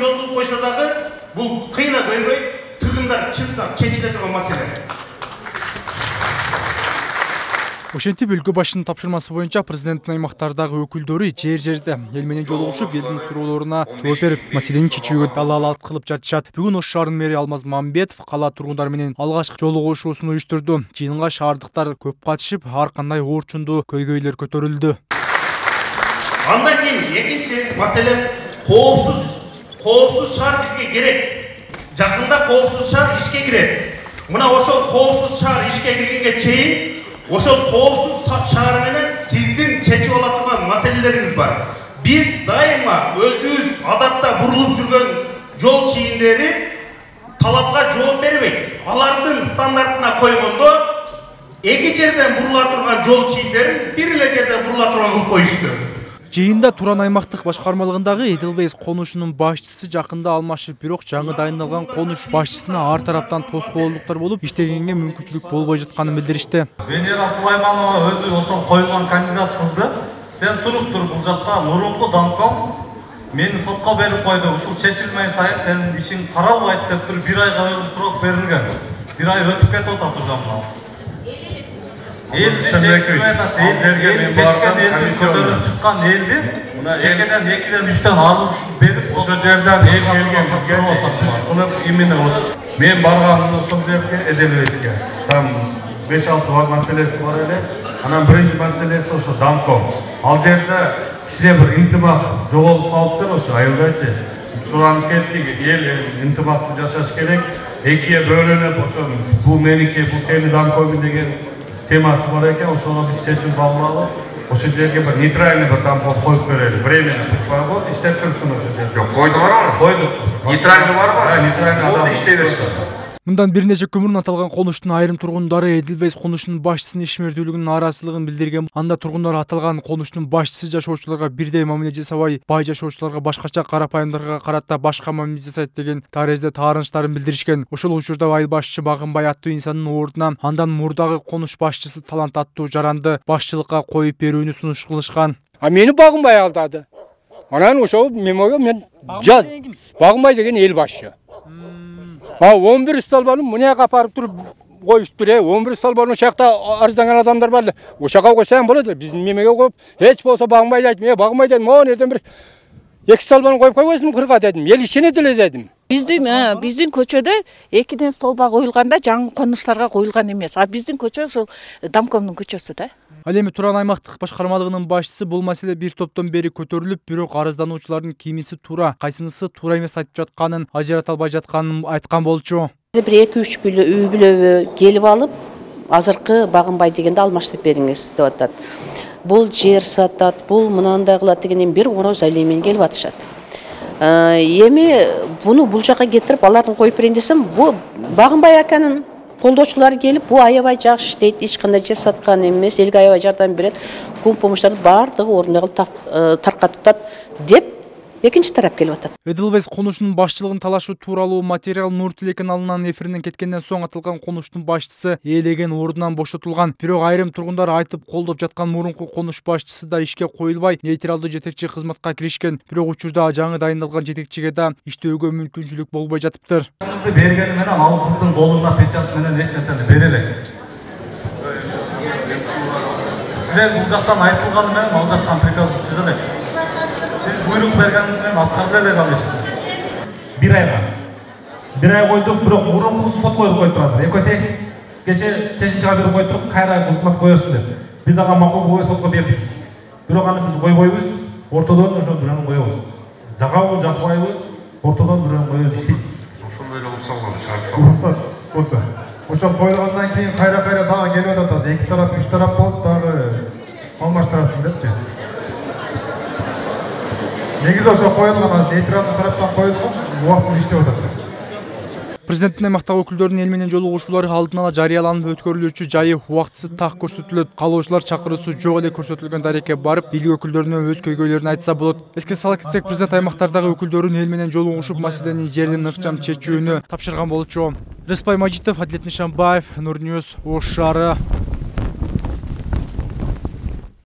жол кылып койсо дагы бул кыйла көйгөй тыгындар чындап чечиле турган маселе. Ошентип өлкө башчынын тапшырмасы боюнча президенттин аймактардагы өкүлдөрү жер-жерде эл менен жолугушуп, элдин суроолоруна жооп берип, маселени чечүүгө далаалат кылып жатышат. Бүгүн Ош шаарынын мэри Алмаз Мамбетов кала тургундары менен алгачкы жолугушуусун уюштурду. Жыйынга шаардыктар көп катышып, ар кандай орчундуу көйгөйлөр көтөрүлдү. Андан кийин экинчи маселе коопсуз шаар бизге керек. Жакында коопсуз шаар ишке кирет. Мына ошол коопсуз шаар ишке киргенге чейин ошол коопсуз шаар менен сиздин чечип ала турган маселелериңиз бар. Биз дайыма өзүбүз адатта бурулуп жүргөн жол чийиндери талапка жооп бербейт. Алардын стандартына койгондо эки жерден бурула турган жол чийиндерин бир эле жерден бурула турган кылып коюшту. Жыйында Туран аймактык башкармалыгындагы Edelweiss конушунун башчысы жакында алмашып, бирок жаңы дайындалган конуш башчысына ар тараптан тоскоолдуктар болуп, иштегенге мүмкүнчүлүк болбой жатканын билдиришти. Венера Сулайманова өзү ошол койгон кандидат кызды, сен туруп тур, бул жакта мурунку данком мени сотко берип койду. Ушул чечилмей сайын сенин ишиң каралбайт деп туруп бир айга срок берилген. Бир ай өтүп кетип атат ужамна. Чыккан элди жекеден 2-ден 3-тен арыз берип ошол жерден элген бизге кылып именно мен барганымда ошол жерге Edelweissке там 5-6 маселеси бар эле. Анан биринчи маселеси ошо данком. Ал жерде кичине бир интимак жоголуп калыптыр ошо айылдачы. Суранып кеттик, эл интимакты жашаш керек. Экиге бөлүнүп ошо бул меники, бул сени данком деген темасы бар екен, ошону биз чечим кабыл алып, ошол жерге бир нейтральный бир данком коюп берели. Временно пусть вот иштеп турсун ошол жерде. Жок, койдуңарбы? Койдук. Нейтральный барбы? Да, нейтральный адам иштей берсин. Мындан бир нече күн мурун аталган конуштун айрым тургундары Edelweiss конушунун башчысынын ишмердүүлүгүнүн нааразычылыгын билдирген. Анда тургундар аталган конуштун башчысы жашоочуларга бирдей мамиле жасабай, бай жашоочуларга башкача, карапайымдарга карата башка мамиле жасайт деген тарезде таарынычтарын билдиришкен. Ошол учурда айыл башчы Багынбай аттуу инсандын ордуна андан мурдагы конуш башчысы Талант аттуу жаранды башчылыкка коюп берүүнү сунуш кылышкан. Мени Багынбай алдады. Анан ошол мемого мен Багынбай деген эл башчы. 11 столбарын мынаяка апарып туруп коюштур. 11 столбарын ошакта арызданган адамдар бар эле. Ошака койсоң болот. Биздин мемеге коюп, эч болсо Багынбай айтып, мен Багынбай дедим, могу эрден бир 2 столбарын коюп койбойсуңбу кырга дедим. Эл ишенет эле дедим. Биздин көчөдө 2ден столба коюлганда жаңы конуштарга коюлган эмес. А биздин көчө ошол Дамкомдун көчөсү да. Ал эми Туран аймактык башкармалыгынын башчысы бул маселе бир топтон бери көтөрүлүп, бирок арыздануучулардын кимиси туура, кайсынысы туура эмес айтып жатканын, ажырата албай жатканын айткан болчу. Бир 2-3 үй бүлөбү келип алып, азыркы Багынбай дегенди алмаштырып бериңиз деп атат. Бул жер сатат, бул мынандай кылат дегенден бир ороз алимени келип атышат. Эми буну бул жака кетирип алардын коюп берейин десем, бу Багынбай аканын колдоочулары келип, бу аябай жакшы иштейт, эч кандай жер саткан эмес, элге аябай жардам берет, көмөк помощтарды баардыгы орундай кылып таркатып атат деп экинчи тарап келип атат. Edelweiss конушунун башчылыгын талашуу тууралуу материал Нур Теле каналынын эфиринен кеткенден соң атылган конуштун башчысы ээлеген ордунан бошотулган. Бирок айрым тургундар айтып колдоп жаткан мурунку конуш башчысы да ишке коюлбай, нейтралдуу жетекчи кызматка киришкен. Бирок учурда жаңы дайындалган жетекчиге да иштөөгө мүмкүнчүлүк болбой жатыптыр. Бергени менен ал кыздын колуна печат менен эч нерсени бере элек. Силер бул жактан айтылганы менен ал жактан приказ чыга элек. Siz buyruk berganınız menен atkazып эле калышсыз. Бир ай койдук, бирок мурунку сот коюп турасыз. Экөте кече тешинчиге берип коюп, кайра кызмат коесуз деп. Биз ага макул бою сотко бердик. Бирок аны биз койбойбуз, ортодон ошо бирөөнү коебуз. Жагабы жакпайбыз, ортодон бирөөнү коебуз иштейт. Ошондой эле кылып салган, чыгарып салган. Ошол койгондон кийин кайра дагы келип атат. 2 тарап, 3 тарап болуп дагы алмаштырасыз депчи. Негизи ошо коюлган, нейтралдуу тараптан коюлган, убактылуу иштеп атат. Президенттин аймактагы өкүлдөрүнүн эл менен жолугушуулары алдын ала жарыяланып өткөрүлүүчү жайы убактысы так көрсөтүлөт. Каалоочулар чакыруусу жок эле көрсөтүлгөн дарекке барып, бийлик өкүлдөрүнө өз көйгөйлөрүн айтса болот. Эске сала кетсек, президент аймактардагы өкүлдөрүн эл менен жолугушуп, маселени жерден ыкчам чечүүнү тапшырган болчу. Рыспай Мажитов, Адилет Нишанбаев, Нур Ньюс, Ош шаары.